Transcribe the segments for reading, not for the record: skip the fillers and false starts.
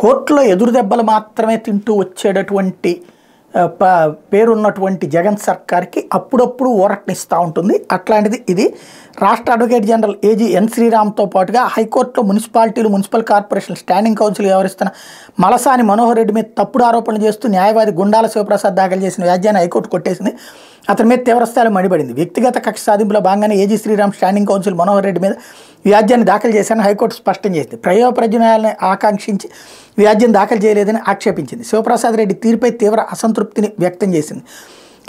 కోర్టులో ఎదురు దెబ్బలు మాత్రమే తింటూ వచ్చేటటువంటి పేరున్నటువంటి జగన్ సర్కార్కి అప్పుడప్పుడు ఊరటనిస్తూ ఉంటుంది. అట్లాంటిది ఇది. రాష్ట్ర అడ్వకేట్ జనరల్ ఏజీ ఎన్ శ్రీరామ్తో పాటుగా హైకోర్టులో మున్సిపాలిటీలు, మున్సిపల్ కార్పొరేషన్ స్టాండింగ్ కౌన్సిల్ వ్యవహరిస్తున్న మలసాని మనోహర్ రెడ్డి మీద తప్పుడు ఆరోపణలు చేస్తూ న్యాయవాది గుండాల శివప్రసాద్ దాఖలు చేసిన వ్యాజ్యాన్ని హైకోర్టు కొట్టేసింది. అతని మీద తీవ్రస్థాయిలో మండిపడింది. వ్యక్తిగత కక్ష సాధింపులో భాగంగానే AG Sriram standing counsel Manohar Reddy మీద వ్యాజ్యాన్ని దాఖలు చేశారని హైకోర్టు స్పష్టం చేసింది. ప్రయోజనాలను ఆకాంక్షించి వ్యాజ్యం దాఖలు చేయలేదని ఆక్షేపించింది. శివప్రసాద్ రెడ్డి తీరుపై తీవ్ర అసంతృప్తిని వ్యక్తం చేసింది.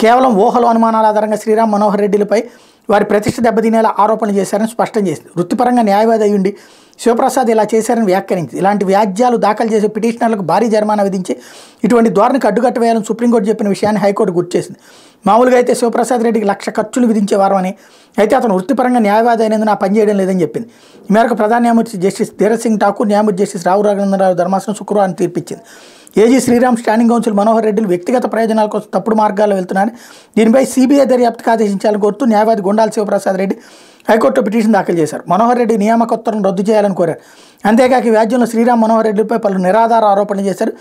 కేవలం ఊహలు, అనుమానాల ఆధారంగా శ్రీరామ్ మనోహర్ రెడ్డిలపై వారి ప్రతిష్ట దెబ్బతినేలా ఆరోపణలు చేశారని స్పష్టం చేసింది. వృత్తిపరంగా న్యాయవాది అయ్యుండి శివప్రసాద్ ఇలా చేశారని వ్యాఖ్యానించింది. ఇలాంటి వ్యాజ్యాలు దాఖలు చేసే పిటిషనర్లకు భారీ జరిమానా విధించి ఇటువంటి ధోరణికి అడ్డుకట్ట వేయాలని సుప్రీంకోర్టు చెప్పిన విషయాన్ని హైకోర్టు గుర్తు చేసింది. మామూలుగా అయితే శివప్రసాద్ రెడ్డికి 1,00,000 ఖర్చులు విధించేవారు అని, అయితే అతను వృత్తిపరంగా న్యాయవాది అయినందున పనిచేయడం లేదని చెప్పింది. ఈ మేరకు ప్రధాన న్యాయమూర్తి జస్టిస్ ధీరజ్ సింగ్ ఠాకూర్, న్యాయమూర్తి జస్టిస్ రావు రఘునందనరావు ధర్మాసనం శుక్రవారం తీర్పిచ్చింది. AG Sriram standing counsel Manohar రెడ్డిలు వ్యక్తిగత ప్రయోజనాల కోసం తప్పుడు మార్గాల్లో వెళ్తున్నారని, దీనిపై సిబిఐ దర్యాప్తుకు ఆదేశించాలని కోరుతూ న్యాయవాది గుండాల శివప్రసాద్ రెడ్డి హైకోర్టులో పిటిషన్ దాఖలు చేశారు. మనోహర్ రెడ్డి నియామకోత్తరం రద్దు చేయాలని కోరారు. అంతేకాక ఈ వ్యాజ్యంలో శ్రీరామ్ మనోహర్ రెడ్డిపై పలు నిరాధార ఆరోపణలు చేశారు.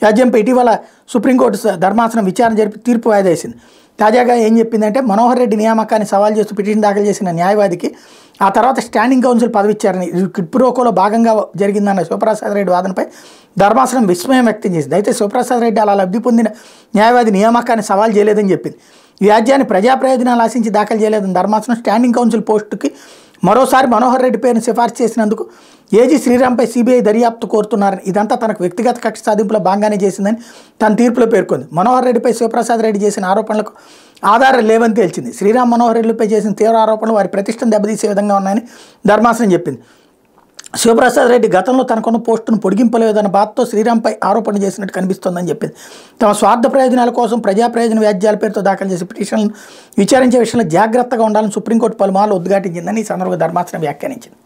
వ్యాజ్యంపై ఇటీవల సుప్రీంకోర్టు ధర్మాసనం విచారణ జరిపి తీర్పు వాయిదా వేసింది. తాజాగా ఏం చెప్పిందంటే, మనోహర్ రెడ్డి నియామకాన్ని సవాల్ చేస్తూ పిటిషన్ దాఖలు చేసిన న్యాయవాదికి ఆ తర్వాత స్టాండింగ్ కౌన్సిల్ పదవి ఇచ్చారని, కిడ్ప్రోకోలో భాగంగా జరిగిందన్న శివప్రసాద్ రెడ్డి వాదనపై ధర్మాసనం విస్మయం వ్యక్తం చేసింది. అయితే శివప్రసాద్ రెడ్డి అలా లబ్ధి పొందిన న్యాయవాది నియామకాన్ని సవాల్ చేయలేదని చెప్పింది. ఈ వ్యాజ్యాన్ని ప్రజా ప్రయోజనాలు ఆశించి దాఖలు చేయలేదని ధర్మాసనం స్టాండింగ్ కౌన్సిల్ పోస్టుకి మరోసారి మనోహర్ రెడ్డి పేరును సిఫార్సు చేసినందుకు ఏజీ శ్రీరామ్పై సిబిఐ దర్యాప్తు కోరుతున్నారని, ఇదంతా తనకు వ్యక్తిగత కక్ష సాధింపులో భాగంగానే చేసిందని తన తీర్పులో పేర్కొంది. మనోహర్ రెడ్డిపై శివప్రసాద్ రెడ్డి చేసిన ఆరోపణలకు ఆధారాలు లేవని తేల్చింది. శ్రీరామ్ మనోహర్ రెడ్డిపై చేసిన తీవ్ర ఆరోపణలు వారి ప్రతిష్టను దెబ్బతీసే విధంగా ఉన్నాయని ధర్మాసనం చెప్పింది. శివప్రసాద్ రెడ్డి గతంలో తనకున్న పోస్టును పొడిగింపలేదన్న బాధతో శ్రీరామ్పై ఆరోపణ చేసినట్టు కనిపిస్తోందని చెప్పింది. తమ స్వార్థ ప్రయోజనాల కోసం ప్రజా ప్రయోజన వ్యాజ్యాల పేరుతో దాఖలు చేసే పిటిషన్లను విచారించే విషయంలో జాగ్రత్తగా ఉండాలని సుప్రీంకోర్టు పలుమార్లు ఉద్ఘాటించిందని ఈ సందర్భంగా ధర్మాసనం వ్యాఖ్యానించింది.